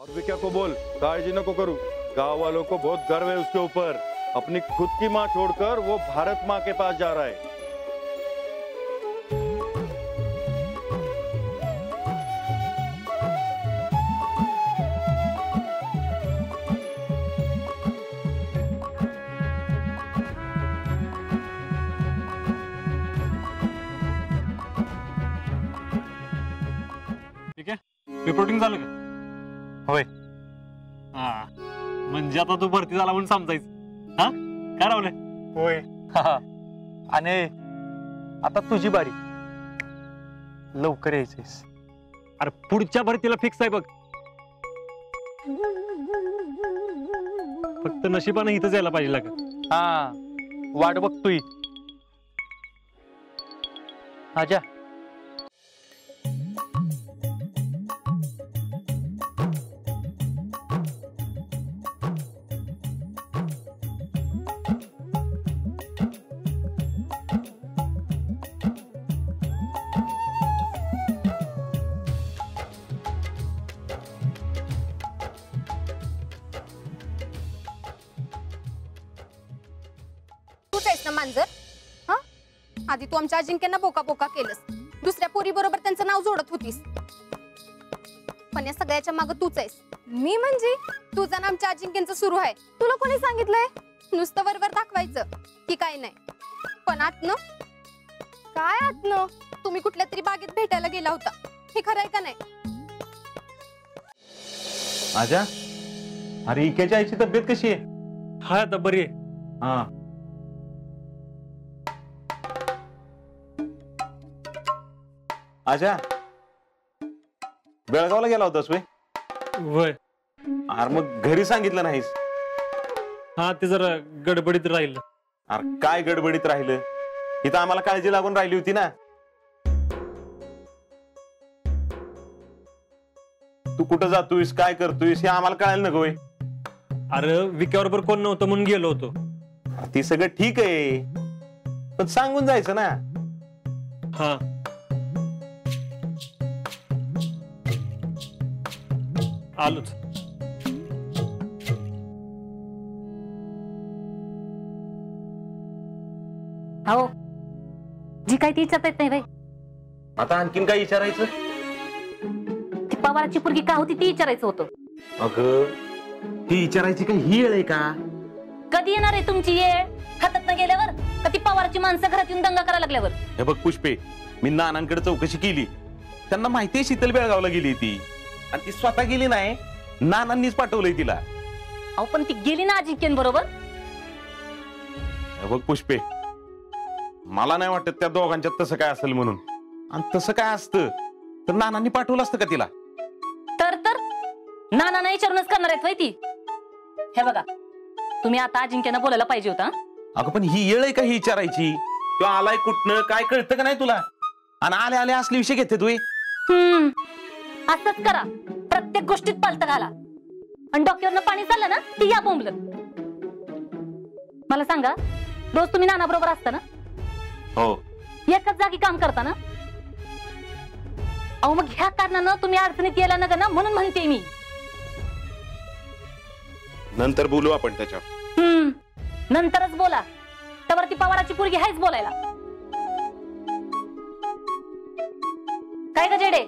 और विक्या को बोल काळजी नको करू, गांव वालों को बहुत गर्व है उसके ऊपर। अपनी खुद की माँ छोड़कर वो भारत माँ के पास जा रहा है। ठीक आहे, रिपोर्टिंग झालं का? होय. हा, म्हणजे आता तू भरती झाला म्हणून समजायचं. हा काय रावलंय? होय. आणि आता तुझी बारी, लवकर यायचंयस. अरे पुढच्या भरतीला फिक्स आहे बघ, फक्त नशिबानं इथंच यायला पाहिजे का? हा, वाट बघतोय. आजा मांजर. हा, आधी तू आमच्या अजिंक्यांना बोका बोका केलंस, दुसऱ्या पोरी बरोबर त्यांचं नाव जोडत होतीस, पण या सगळ्याच्या मागे तूच आहेस. मी म्हणजे तुझा नाम आमच्या अजिंक्यांचं सुरू आहे. तुला कोणी सांगितलंय नुसतं वरवर दाखवायचं की काय नाही, पण आतनं काय आतनं तुम्ही कुठल्या तरी बागेत भेटायला गेला होता, हे खरं आहे का नाही? आजा, अरे इकेच्या आईची तब्येत कशी आहे? हा आता बरी आहे. हा, आजा बेळगावला गेला होतास वे? वय. अरे मग घरी सांगितलं नाहीस? हा, ते जरा गडबडीत राहिलं. अरे काय गडबडीत राहिलं, इथं आम्हाला काळजी लागून राहिली होती ना. तू कुठं जातोयस, काय करतोयस हे आम्हाला कळायला नको होय? अरे विक्याबरोबर कोण नव्हतं म्हणून गेलो होतो. ती सगळं ठीक आहे, पण सांगून जायचं ना. हा, आलोच. हो, जी काही ती विचारता येत नाही बाई. आता आणखीन काय विचारायचं? ती पवाराची पोरगी का होती ती विचारायचं होतं. अगं ती विचारायची काही ही वेळ आहे का? कधी येणार आहे तुमची येळ? हातात न गेल्यावर का ती पवाराची माणसं घरात येऊन दंगा करायला लागल्यावर? हे बघ पुष्पे, मी नानांकडे चौकशी केली, त्यांना माहितीये शीतल बेळगावला गेली ती, आणि ती स्वतः गेली नाही, नानांनीच पाठवलंय तिला. अहो पण ती गेली ना अजिंक्यांबरोबर. हे बघ पुष्पे, मला नाही वाटत त्या दोघांच्यात तसं काय असेल म्हणून. आणि तसं काय असतं तर नानांनी पाठवलं असतं का तिला? तर नाना विचारूनच करणार आहेत होय ती. हे बघा, तुम्ही आता अजिंक्यांना बोलायला पाहिजे होता. अगं पण ही येळ आहे का ही विचारायची? किंवा आलाय कुठनं काय कळतं का नाही तुला? आणि आले आले असले विषय घेते तू. असंच करा, प्रत्येक गोष्टीत पालत घाला, आणि डोक्यावरनं पाणी चाललं ना ती या बोंबलत. मला सांगा, रोज तुम्ही नाना बरोबर असता ना? हो. एकच जागी काम करता ना? अहो मग ह्या कारणानं तुम्ही अडचणीत यायला नका ना, म्हणून म्हणते मी. नंतर बोलू आपण त्याच्यावर. नंतरच बोला, त्यावर ती पवाराची पोरगी आहेच बोलायला. काय ग जेडे?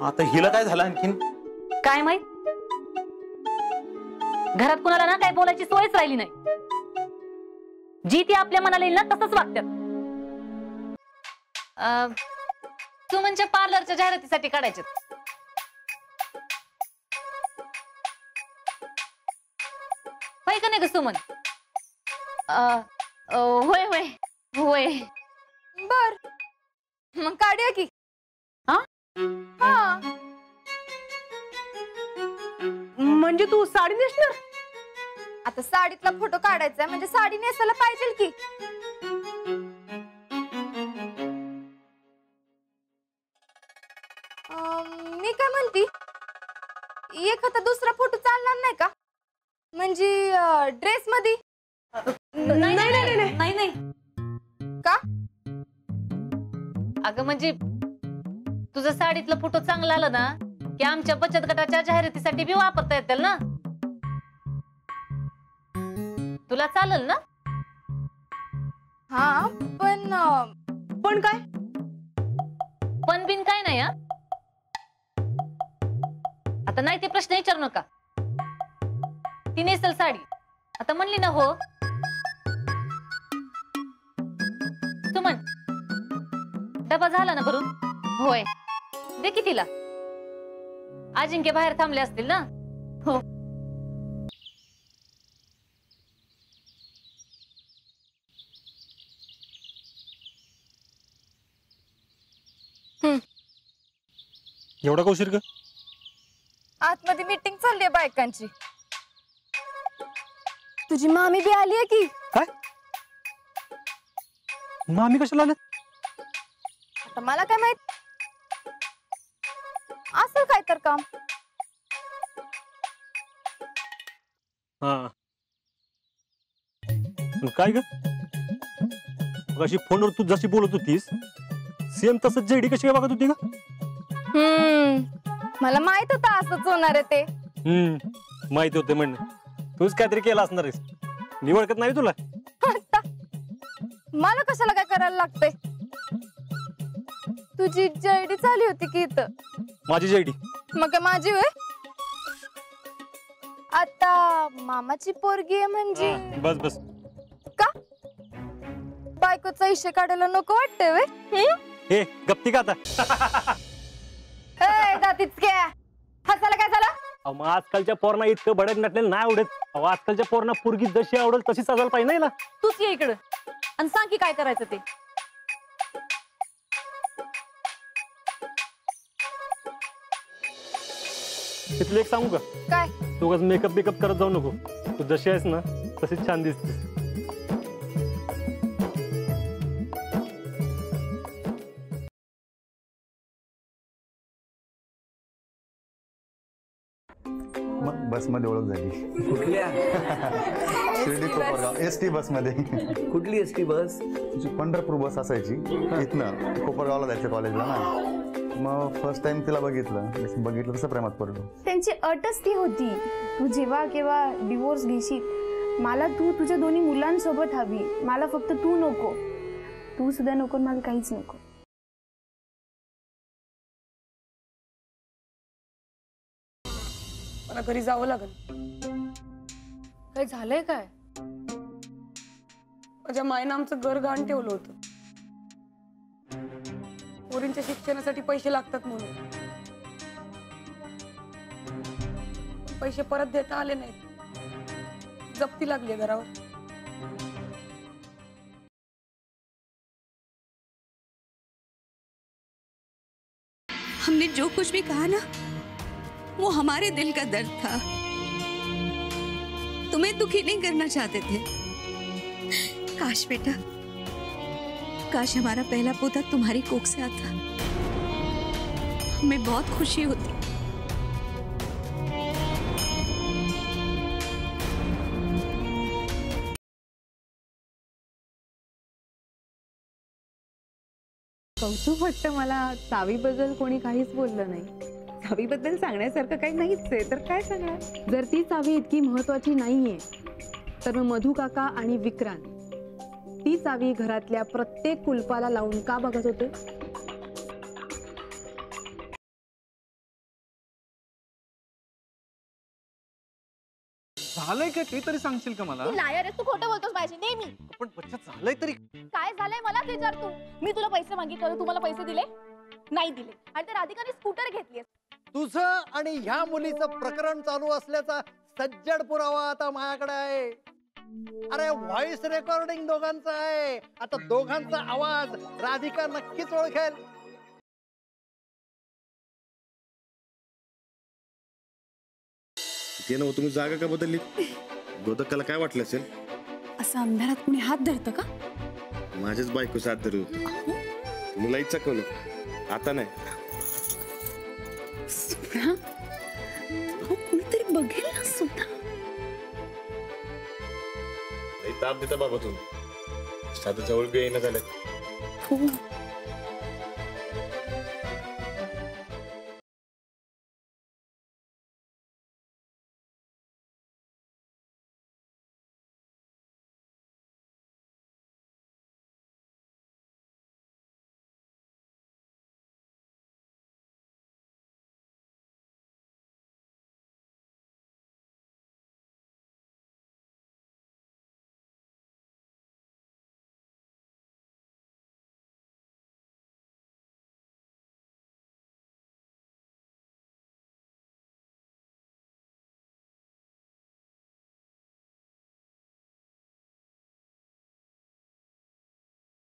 आता हिला काय झालं आणखीन? काय माहित, घरात कुणाला ना काय बोलायची सोयच राहिली नाही. जी ती आपल्या मनाला येईल ना तसंच वागतात. तू म्हणजे पार्लरच्या जाहिरातीसाठी काढायचे? होय का नाही ग सुमन? होय होय होय. बर, मग काढूया की. हा, म्हणजे तू साडी नेसणार? आता साडीतला फोटो काढायचा म्हणजे साडी नेसायला पाहिजे की. मी काय म्हणती, एखादा दुसरा फोटो चालणार नाही का? म्हणजे ड्रेस मध्ये? नाही नाही नाही नाही. का? अगं म्हणजे तुझं साडीतलं फोटो चांगला आलं ना की आमच्या बचत गटाच्या जाहिरातीसाठी बी वापरता येतील ना. तुला चालेल ना? हा पण काय? पण बिन काय नाही. आता नाही ते प्रश्न विचारू नका. ती नेसल साडी आता म्हणली ना हो. तू म्हण डबा झाला ना भरून? होय. दे की तिला. अजिंक्य बाहेर थांबले असतील ना? हो. एवढा का उशीर ग? आतमध्ये मीटिंग चालली आहे बायकांची. तुझी मामी बी आली आहे की. काय? मामी कशाला आल्यात? आता मला काय माहित. असं काय तर काम. हा काय ग? अशी फोनवर तू जशी बोलत होतीस सेम तसंच जेडी कशी काय बघत होती का? मला माहित होतं असंच होणार आहे ते. माहिती होते म्हणणं. तूच काहीतरी केलं असणार आहेस. निवडकत नाही तुला. मला कशाला काय करायला लागतंय. तुझी जयडी चालली होती की इथं. माझी जेडी मग काय माझी होय? आता मामाची पोरगी आहे म्हणजे बस बस. का बायकोचा हिस्से काढायला नको वाटतंय वे? हे गप्ती का आता? हसायला काय झालं? मग आजकालच्या पोरांना इतकं बडक नटलेलं नाही आवडत. आजकालच्या पोरांना पोरगी जशी आवडेल तशी सजायला पाहिजे ना. तूच ये इकडं आणि सांग की काय करायचं ते. तिथलं एक सांगू का? काय? तू मेकअप बिकअप करत जाऊ नको. तू जशी आहेस ना तशीच छान दिसतेस. बस मध्ये ओळख झाली. कुठल्या? शिर्डी कोपरगाव एसटी बस मध्ये. कुठली एसटी बस? पंढरपूर बस असायची. इथनं कोपरगावला जायचं कॉलेजला ना. मग फर्स्ट टाइम तिला बघितलं तसं प्रेमात पडलो. त्यांची अटच ती होती, तू जेव्हा केव्हा डिवोर्स घेशील मला तू तुझ्या दोन्ही मुलांसोबत हवी. मला फक्त तू नको. तू सुद्धा नको, मला काहीच नको. मला घरी जावं लागेल. काय झालंय काय? माझ्या मायनं आमचं घर गहाण ठेवलं होतं. पोरींच्या शिक्षणासाठी पैसे लागतात म्हणून. पैसे परत देता आले नाहीत. जप्ती लागली घरावर. हमने जो कुछ भी कहा ना वो हमारे दिल का दर्द था. तुम्हें दुखी नहीं करना चाहते थे. काश बेटा, काश हमारा पहला पोता तुम्हारी कोख से आता. हमें बहुत खुशी होती. कौतुक वाटतं मला. चावीबद्दल कोणी काहीच बोललं नाही. चावीबद्दल सांगण्यासारखं काही नाहीच आहे तर काय सांगणार. जर ती चावी इतकी महत्वाची नाहीये तर मग मधू काका आणि विक्रांत ती चावी घरातल्या प्रत्येक कुलपाला लावून का बघत होते? झालंय का ते तरी सांगशील का मला? लायर आहेस तू, खोटं बोलतोस माझी नेहमी. पण बच्चा झालंय तरी काय झालंय मलाच विचार तू. मी तुला पैसे मागितले, तुम्हाला पैसे दिले नाही दिले. आणि त्या राधिकाने स्कूटर घेतली. तुझं आणि ह्या मुलीचं प्रकरण चालू असल्याचा सज्जड पुरावा आता माझ्याकडे आहे. अरे व्हॉइस रेकॉर्डिंग दोघांचा आहे. आता दोघांचा आवाज राधिका नक्कीच ओळखेल. ते नव्ह, तुम्ही जागा का बदलली? गोदकाला काय वाटलं असेल? असं अंधारात कुणी हात धरतं का? माझ्याच बायको साथ धरू तुम्ही लाईट चकवलं. आता नाही. कुणीतरी बघेल ना सुद्धा. ताप देता बाबा तुम्ही. साधं जवळ बी येईना झालं. हो